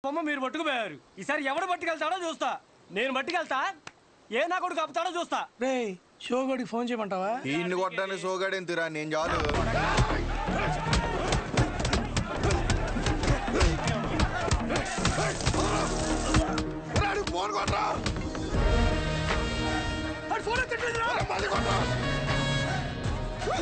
బొమ్మ మీరు పట్టుకుపోయారు. ఈసారి ఎవడు పట్టుకెళ్తాడో చూస్తా. నేను పట్టుకెళ్తా, ఏ నా కొడుకు ఆపుతాడో చూస్తా. రే షోగడికి ఫోన్ చేయమంటావా? ఈయన్ని కొట్టడానికి షోగాడేం తిరా, నేను చాలు. ఫోన్ కొట్టరా.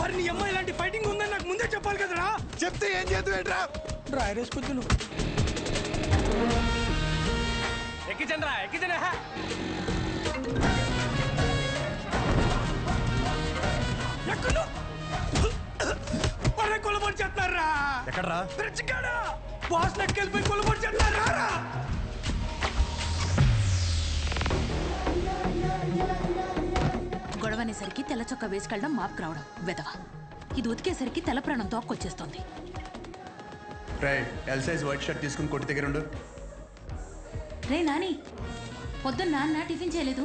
వారిని అమ్మాయి ఇలాంటి ఫైటింగ్ ఉందని నాకు ముందే చెప్పాలి కదరా. చెప్తే ఏం చేద్దాం? డ్రైర్ వేసుకొద్దు నువ్వు. ఎక్కించండి రా, ఎక్కించండి. కొలబడి చేస్తారా? ఎక్కడరా? బాస్ నెక్కెళ్ళిపోయి కొలబడి చేస్తారా? గొడవనేసరికి తెల్ల చొక్క వేసుకెళ్ళడం మాపుకు రావడం వెదవా. ఇది ఉతికేసరికి తెల్ల ప్రాణం తోక్కొచ్చేస్తుంది. ఎల్ సైజ్ వైట్ షర్ట్ తీసుకుని కొట్టి దగ్గర ఉండు. రే నాని, పొద్దున్న నాన్న టిఫిన్ చేయలేదు,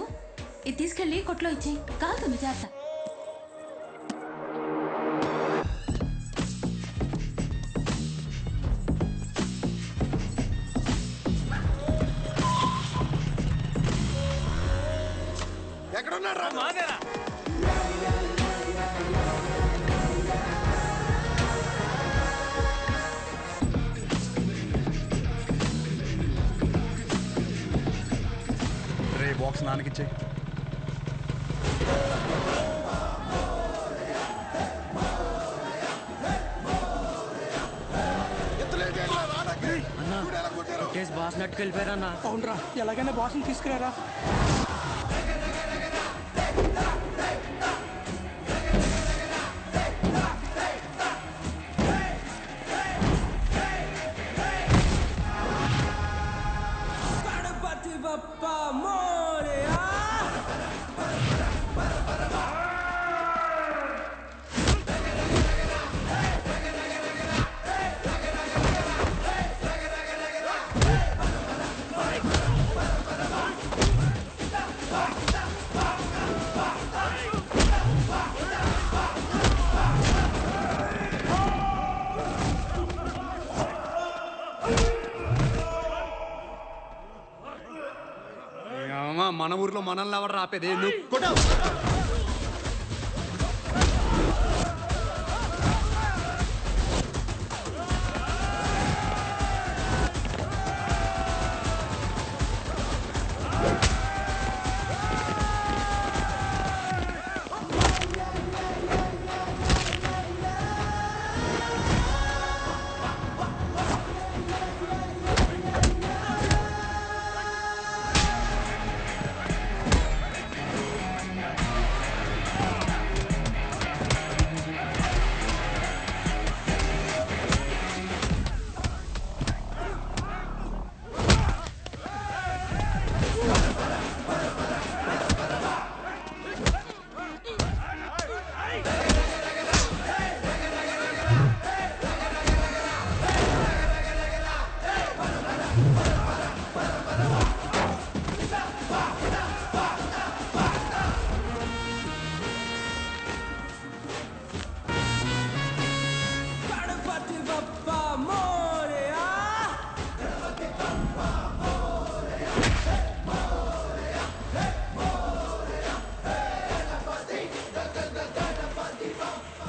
ఇది తీసుకెళ్ళి కొట్లో ఇచ్చేయి, కాలుతుంది జాగ్రత్త. ఎక్కడున్నాడు రా? రే బాక్స్ నాన్నకిచ్చే. బాస్ నెట్టుకెళ్ళిపోయారన్నా. అవునరా, ఎలాగైనా బాస్ని తీసుకురారా. మన ఊర్లో మనల్ని ఎవరు రాపేది?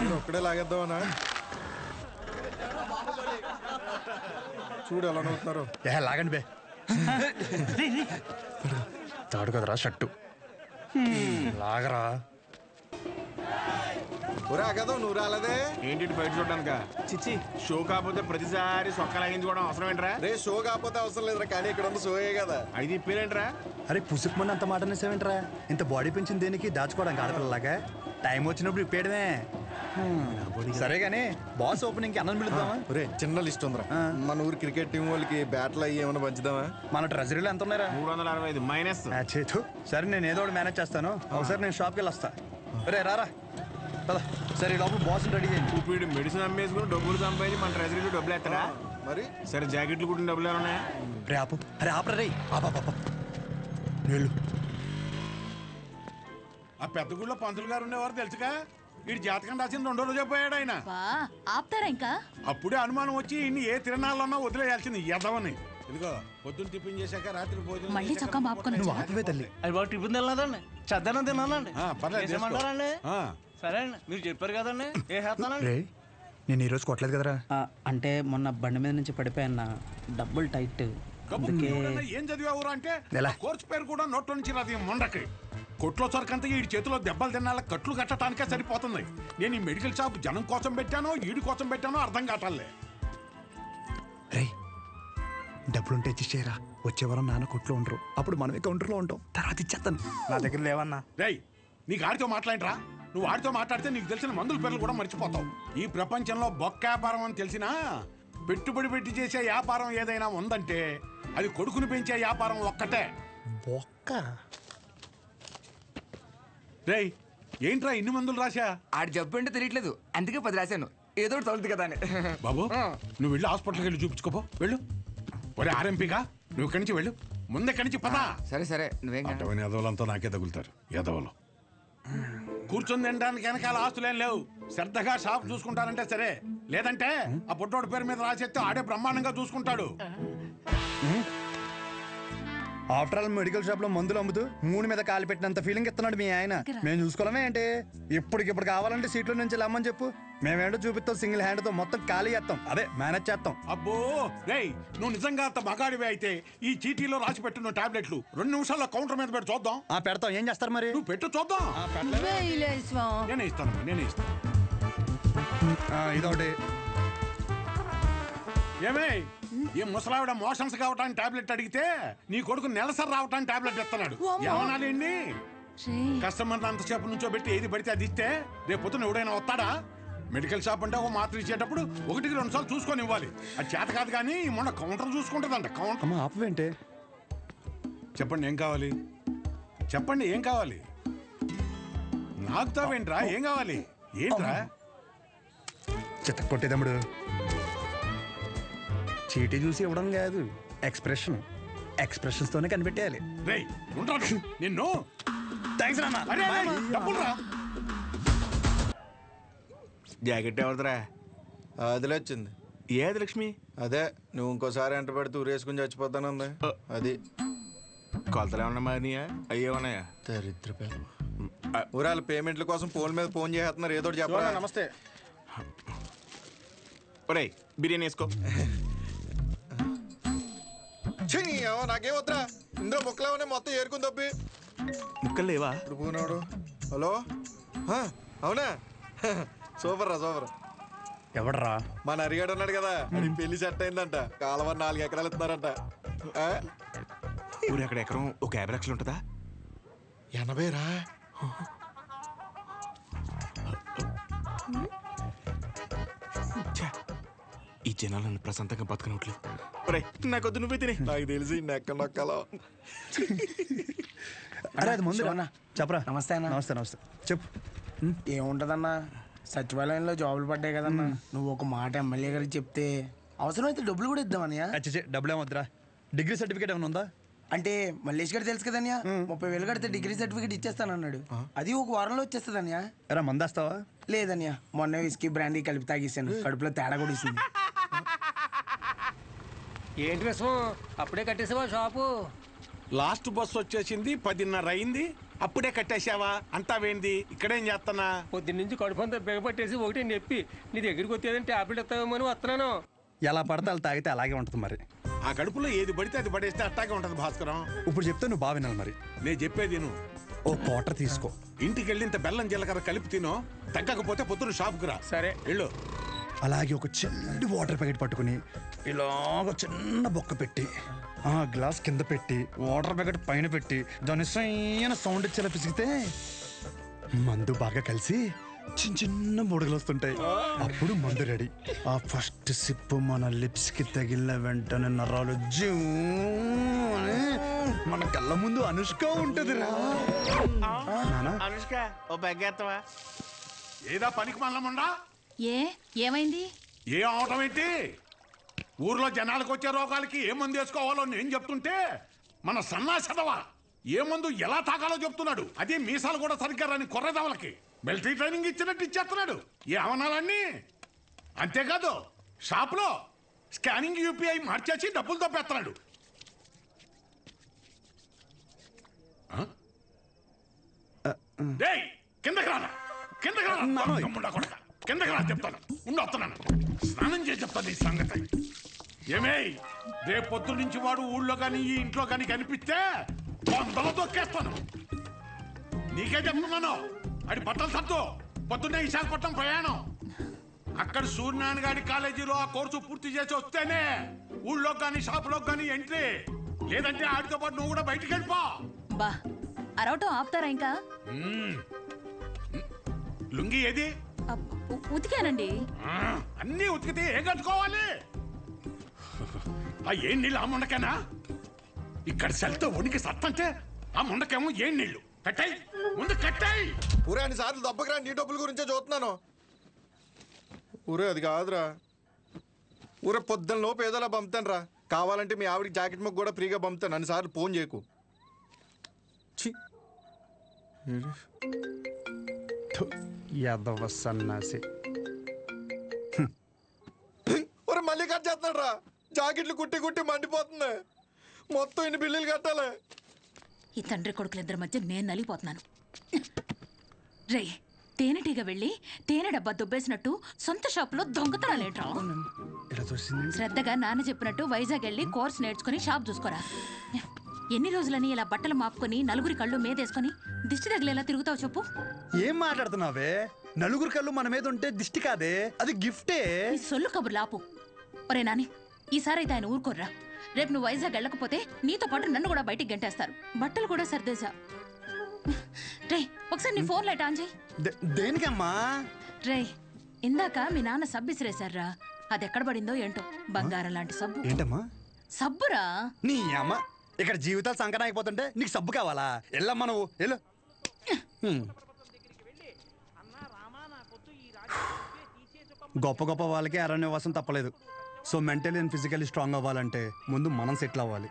నువ్వు ఒక్కడే లాగేద్దామనా? చూడు ఎలా నవ్వుతున్నారు. లాగండి బే. తాడు కదరా షర్టు, లాగరా. కదా నువ్వు రాలేదే ఏంటి బయట చూడడానిక? చిచ్చి, షో కాకపోతే ప్రతిసారి సొక్క లాగించుకోవడం అవసరం ఏంట్రా? రే షో కాకపోతే అవసరం లేదురా, కానీ ఇక్కడ ఉంది షోయే కదా. అయితే ఇప్పేరేంట్రా? అరే పుసుకుమని అంత మాట అనేసేవేంట్రా? ఇంత బాడీ పెంచింది దేనికి? దాచుకోవడానికి ఆడపిల్లలాగా. టైం వచ్చినప్పుడు ఇప్పేయడమే. సరే గానీ బాస్ ఓపెనింగ్ కి అన్నం పిలుద్దామా? రే చిన్న లిస్ట్ ఉందిరా. మన ఊరు క్రికెట్ టీం వాళ్ళకి బ్యాట్లు అయ్యి ఏమైనా పంచుదామా? మన ట్రెజరీలో ఎంత ఉన్నారా? 365 మైనస్. సరే నేను ఏదో ఒకటి మేనేజ్ చేస్తాను. ఒకసారి నేను షాప్కి వెళ్ళి వస్తా. రే రారా పద. సరే లోపల బాస్ రెడీ చేయండి. ఇప్పుడు మెడిసిన్ అమ్మేసుకుని డబ్బులు సంపాదించి మన ట్రెజరీలో డబ్బులు ఎత్తరా? మరి సరే జాకెట్లు కుట్టిన డబ్బులు ఏమన్నా? రే ఆపు, అరే ఆపరా రే. వెళ్ళు. ఆ పెద్ద గుళ్ళో పంతులు గారు ఉండేవారు తెలుసుగా. వీడి జాతకం రాసిన 2 రోజులు చెప్పాడు ఆయన. ఆపుతారా ఇంకా? అప్పుడే అనుమానం వచ్చి ఇన్ని ఏ తిరణాలన్నా వదిలేయాల్సింది ఎదవని. ఇదిగో పొద్దున్న టిఫిన్ చేశాక రాత్రి భోజనం మళ్ళీ చేశాక చొక్కా మాపుకొని నువ్వు ఆపవే తల్లి. అది బాగా టిఫిన్ తినలేదండి చద్దనం తినాలండి పర్లేదు చేసుకో. చేసేయమంటారండి ఆ, సరే అండి మీరు చెప్పారు కదండి ఏ చేస్తానండి రే నేను ఈరోజు కొట్టలేదు కదరా. అంటే మొన్న బండి మీద నుంచి పడిపోయాన్న డబ్బులు టైట్ అందుకే ఎవరన్నా ఏం చదివావురా అంటే ఎలా? ఆ కోర్సు పేరు కూడా నోట్లో నుంచి రాదు ఈ మొండకి. కొట్లో సరికంతా ఈ చేతిలో దెబ్బలు తినాల కట్లు కట్టడానికే సరిపోతుంది. నేను ఈ మెడికల్ షాప్ జనం కోసం పెట్టానో ఈడి కోసం పెట్టానో అర్థం కావట్లే. రే డబ్బులుంటే ఇచ్చేయరా. వచ్చే వారం నాన్న కొట్లో ఉండరు, అప్పుడు మనమే కౌంటర్లో ఉంటాం. తర్వాత ఇచ్చేస్తాను. నా దగ్గర లేవన్నా. రేయ్ నీకు ఆడితో మాట్లాడరా. నువ్వు ఆడితో మాట్లాడితే నీకు తెలిసిన మందుల పేర్లు కూడా మర్చిపోతావు. ఈ ప్రపంచంలో బొక్క వ్యాపారం అని తెలిసినా పెట్టుబడి పెట్టి చేసే వ్యాపారం ఏదైనా ఉందంటే అది కొడుకుని పెంచే వ్యాపారం ఒక్కటే. బొక్క రేయ్ ఏంట్రా ఇన్ని మందులు రాశా? ఆడు జబ్బు అంటే తెలియట్లేదు, అందుకే 10 రాశాను. ఏదో ఒకటి తగులుతుంది కదా అని. బాబు నువ్వు వెళ్ళి హాస్పిటల్కి వెళ్ళి చూపించుకోపో. వెళ్ళు. ఒరే ఆర్ఎంపీగా నువ్వు ఇక్కడి నుంచి వెళ్ళు. ముందెక్కడి నుంచి పదా. సరే సరే నువ్వేం కాదు. అటువంటి ఎదవలంతా నాకే తగులుతారు ఎదవలు. కూర్చొని తినడానికి వెనకాల ఆస్తులేం లేవు. శ్రద్ధగా షాప్ చూసుకుంటారంటే సరే, లేదంటే ఆ పుట్టోడు పేరు మీద రాసేస్తే ఆడే బ్రహ్మాండంగా చూసుకుంటాడు. ఆఫ్టర్ ఆల్ మెడికల్ షాప్ లో మందులు అమ్ముతూ మూడు మీద కాలు పెట్టినంత ఫీలింగ్ ఇస్తున్నాడు మీ ఆయన. మేము చూసుకోవడమే ఏంటి? ఇప్పటికిప్పుడు కావాలంటే సీట్లో నుంచి లమ్మని చెప్పు, మేమేంటో చూపిస్తాం. సింగిల్ హ్యాండ్ తో మొత్తం ఖాళీ చేస్తాం, అదే మేనేజ్ చేస్తాం. అబ్బో రేయ్ నువ్వు నిజంగా అంత మగాడివి అయితే ఈ చీటీలో రాసి పెట్టున్న టాబ్లెట్లు 2 నిమిషాల్లో కౌంటర్ మీద పెట్టి చూద్దాం. పెడతాం. ఏం చేస్తారు మరి? నువ్వు పెట్టు చూద్దాం. నేనే ఇస్తాను. ఇదొకటి. ఏమే ఈ ముసలావిడ మోషన్స్ కావటానికి టాబ్లెట్ అడిగితే నీ కొడుకు నెలసరి రావటానికి టాబ్లెట్ ఇస్తున్నాడు. ఏమనాలండి? కస్టమర్ అంతసేపు నుంచో పెట్టి ఏది పడితే అది ఇస్తే రేపు పొద్దున ఎవడైనా వస్తాడా? మెడికల్ షాప్ అంటే ఒక మాత్ర ఇచ్చేటప్పుడు 1-2 సార్లు చూసుకొని ఇవ్వాలి. అది చేత కాదు కానీ మొన్న కౌంటర్ చూసుకుంటుందంట. కౌంటర్ ఆపవేంటే? చెప్పండి ఏం కావాలి? చెప్పండి ఏం కావాలి? నాకు తావేంట్రా? ఏం కావాలి? ఏంట్రా? చిత్త కొట్టేదమ్ముడు. చీటీ చూసి ఇవ్వడం కాదు, ఎక్స్ప్రెషన్స్ తోనే కనిపెట్టేయాలి. రేయ్ ఉంటాను నిన్ను. థ్యాంక్స్ అన్న. అరే డబ్బులు రా. జాకెట్ ఎవరిదిరా? అదిలే వచ్చింది. ఏది లక్ష్మి? అదే నువ్వు ఇంకోసారి ఎంట పెడితే ఊరేసుకుని చచ్చిపోతానుంది. అది కొలతలు ఏమన్నా మారినాయా? అయ్యే ఉన్నాయా? దరిద్ర పేరు. ఊరాల పేమెంట్ల కోసం ఫోన్ మీద ఫోన్ చేస్తున్నారు. ఏదో చెప్పరా. నమస్తే. ఒరేయ్ బిర్యానీ వేసుకో. నాకేం వద్దురా. ఇందులో ముక్కలేమనే మొత్తం ఏరుకుని తప్పి ముక్కలు లేవా? ఇప్పుడు పోనాడు. హలో అవునా? సూపర్ రా సూపర్. ఎవడరా? మన అరిగాడు ఉన్నాడు కదా, అది పెళ్లి సెట్ అయిందంట. కాలువ 4 ఎకరాలు ఇస్తున్నారంట. ఊరు అక్కడ ఎకరం ఒక 50 లక్షలు ఉంటుందా? 80 రా. ఈ జనాలు నన్ను ప్రశాంతంగా బతకనట్లేదు. ఒరే నాకొద్దు, నువ్వే తినే. నాకు తెలిసి నెక్క నొక్కలో. అరే అది ముందు చెప్పరా. నమస్తే అన్న. నమస్తే చెప్పు. ఏముంటదన్నా, సచివాలయంలో జాబులు పడ్డాయి కదన్నా. నువ్వు ఒక మాట ఎమ్మెల్యే గారికి చెప్తే అవసరమైతే డబ్బులు కూడా ఇద్దామన్నయ్య. అచ్చే డబ్బులు ఏమొద్దురా. డిగ్రీ సర్టిఫికేట్ ఏమైనా ఉందా? అంటే మల్లేష్ గారు తెలుసు కదన్యా, 30,000 కడితే డిగ్రీ సర్టిఫికేట్ ఇచ్చేస్తానన్నాడు. అది ఒక వారంలో వచ్చేస్తుందన్యా. ఎరా మందేస్తావా? లేదన్యా, మొన్న విస్కీ బ్రాండీ కలిపి తాగేసాను, కడుపులో తేడా కూడా ఇస్తుంది. ఏంటి విషయం? అప్పుడే కట్టేసావా షాపు? లాస్ట్ బస్ వచ్చేసింది, 10:30 అయింది. అప్పుడే కట్టేశావా అంటావేంది? ఇక్కడేం చేస్తానా? పొద్దున్నుంచి కడుపు అంతా బిగపట్టేసి ఒకటి చెప్పి నీ దగ్గరికి వచ్చేదని టాబ్లెట్ ఇస్తావేమో అని వస్తున్నాను. ఎలా పడితే అలా తాగితే అలాగే ఉంటుంది మరి. ఆ కడుపులో ఏది పడితే అది పడేస్తే అట్టాగే ఉంటది భాస్కరం. ఇప్పుడు చెప్తే నువ్వు బాగా వినాలి మరి. నేను చెప్పేది నువ్వు ఓ క్వార్టర్ తీసుకో. ఇంటికి వెళ్ళి ఇంత బెల్లం జీలకర్ర కలిపి తినో. తగ్గకపోతే పొద్దున షాప్కి రా. సరే వెళ్ళు. అలాగే ఒక చిన్న వాటర్ ప్యాకెట్ పట్టుకుని ఇలాగ చిన్న బొక్క పెట్టి ఆ గ్లాస్ కింద పెట్టి వాటర్ ప్యాకెట్ పైన పెట్టి దాని సైన సౌండ్ ఇచ్చేలా పిసిగితే మందు బాగా కలిసి చిన్న చిన్న బుడగలు వస్తుంటాయి. అప్పుడు మందు రెడీ. ఆ ఫస్ట్ సిప్ మన లిప్స్ కి తగిలిన వెంటనే నరాలు జూ అని మన కళ్ళ ముందు అనుష్క ఉంటది రా. అనుష్క ఓ బెగ్గేస్తావా? ఏదా పనికి మల్లముండా? ఏమైంది? ఏం అవటం ఏంటి? ఊర్లో జనాలకు వచ్చే రోగాలకి ఏ మందు వేసుకోవాలో నేను చెప్తుంటే మన సన్నాసదవా ఏ మందు ఎలా తాగాలో చెప్తున్నాడు. అదే మీసాలు కూడా సరిగ్గా రాని కొర్రదవలకి మిలిటరీ ట్రైనింగ్ ఇచ్చినట్టు ఇచ్చేస్తున్నాడు. ఏ అవనాలన్నీ అంతేకాదు షాప్లో స్కానింగ్ యూపీఐ మార్చేసి డబ్బులు తప్పేస్తున్నాడు. డేయ్, కిందకి రానా, కిందకి రానా, తమ్ముడా కొడకా, కిందకి రా చెప్తాను. వస్తున్నాను, స్నానం చేసి చెప్తాను ఈ సంగతి. ఏమే, రేపు పొద్దు నుంచి వాడు ఊళ్ళో కానీ ఈ ఇంట్లో కానీ కనిపిస్తే వందలు తొక్కేస్తాను. నీకే చెప్తున్నాను. అది బట్టలు సర్దు, పొద్దున్నే విశాఖపట్నం ప్రయాణం. అక్కడ సూర్యనారాయణ గారి కాలేజీలో ఆ కోర్సు పూర్తి చేసి వస్తేనే ఊళ్ళో కానీ షాపులో కానీ ఎంట్రీ. లేదంటే ఆడితో పాటు నువ్వు కూడా బయటికి వెళ్ళిపో. బా అరవటం ఆపుతారా ఇంకా? లుంగి ఏది? ఉతికానండి. అన్నీ ఉతికితే ఏం కట్టుకోవాలి? ఆ ఏం నీళ్ళు ఆ ముండకేనా? ఇక్కడ సెల్తో ఉనికి సత్తంటే ఆ ముండకేమో ఏం నీళ్ళు. కట్టాయి, ముందు కట్టాయి. ఊరే అన్ని సార్లు దెబ్బకి రా, నీ డబ్బుల గురించే చూస్తున్నాను. ఊరే అది కాదురా, ఊరే పొద్దున్న లోపు ఏదోలా పంపుతాను రా. కావాలంటే మీ ఆవిడకి జాకెట్ ముక్క కూడా ఫ్రీగా పంపుతాను. అన్నిసార్లు ఫోన్ చేయకు. సన్నాసి ఒరే మళ్ళీ కట్ చేస్తున్నాడు రా. జాకెట్లు కుట్టి కుట్టి మండిపోతుంది. మొత్తం ఇన్ని బిల్లులు కట్టాలి. ఈ తండ్రి కొడుకులిద్దరి మధ్య నేను నలిగిపోతున్నాను. రే, తేనెటీగ వెళ్ళి తేనె డబ్బా దుబ్బేసినట్టు సొంత షాపులో దొంగతనాలేంట్రా? శ్రద్ధగా నాన్న చెప్పినట్టు వైజాగ్ వెళ్ళి కోర్స్ నేర్చుకుని షాప్ చూసుకోరా. ఎన్ని రోజులని ఇలా బట్టలు మాపుకొని నలుగురి కళ్ళు మీదేసుకొని దిష్టి తగిలేలా తిరుగుతావు చెప్పు? ఏం మాట్లాడుతున్నావే? నలుగురి కళ్ళు మన మీద ఉంటే దిష్టి కాదే, అది గిఫ్టే. ఈ సొల్లు కబుర్లు ఆపు. ఒరే నాని, ఈసారి అయితే ఆయన ఊరుకోర్రా. రేపు నువ్వు వైజాగ్ వెళ్ళకపోతే నీతో పాటు నన్ను కూడా బయటికి గంటేస్తారు. బట్టలు కూడా సర్దేశా. రే, ఒకసారి నీ ఫోన్ లైట్ ఆన్ చేయి. దేనికమ్మా? రే, ఇందాక మీ నాన్న సబ్బు ఇసిరేశారా, అది ఎక్కడ పడిందో ఏంటో. బంగారం లాంటి సబ్బు. ఏంటమ్మా? సబ్బురా. నీ అమ్మ, ఇక్కడ జీవితాలు సంకటం అయిపోతుంటే నీకు సబ్బు కావాలా? వెళ్ళమ్మా నువ్వు, వెళ్ళు. గొప్ప గొప్ప వాళ్ళకి అరణ్యవాసం తప్పలేదు. So mentally and physically strong అవ్వాలంటే ముందు మనం సెటిల్ అవ్వాలి.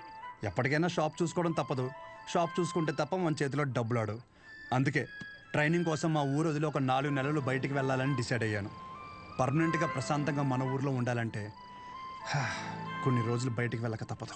ఎప్పటికైనా షాప్ చూసుకోవడం తప్పదు. షాప్ చూసుకుంటే తప్ప మన చేతిలో డబ్బులు ఆడు. అందుకే ట్రైనింగ్ కోసం మా ఊరు వదిలి ఒక 4 నెలలు బయటికి వెళ్ళాలని డిసైడ్ అయ్యాను. పర్మనెంట్గా ప్రశాంతంగా మన ఊర్లో ఉండాలంటే కొన్ని రోజులు బయటికి వెళ్ళక తప్పదు.